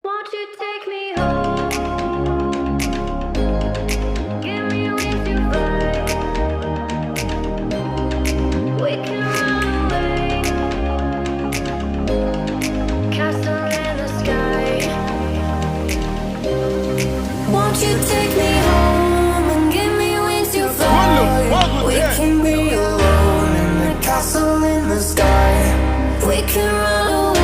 Won't you take me home? Give me wings to fly. We can run away. Castle in the sky. Won't you take me home and give me wings to fly? We can be alone in the castle in the sky. We can run away.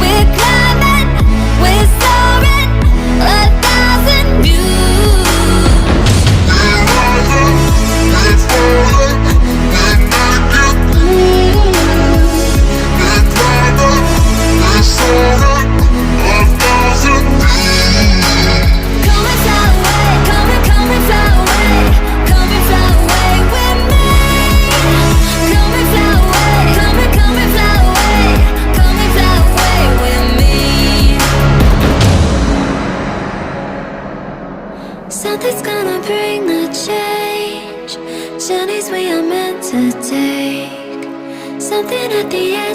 We're climbing, we're Something's gonna bring the change. Journeys we are meant to take. Something at the edge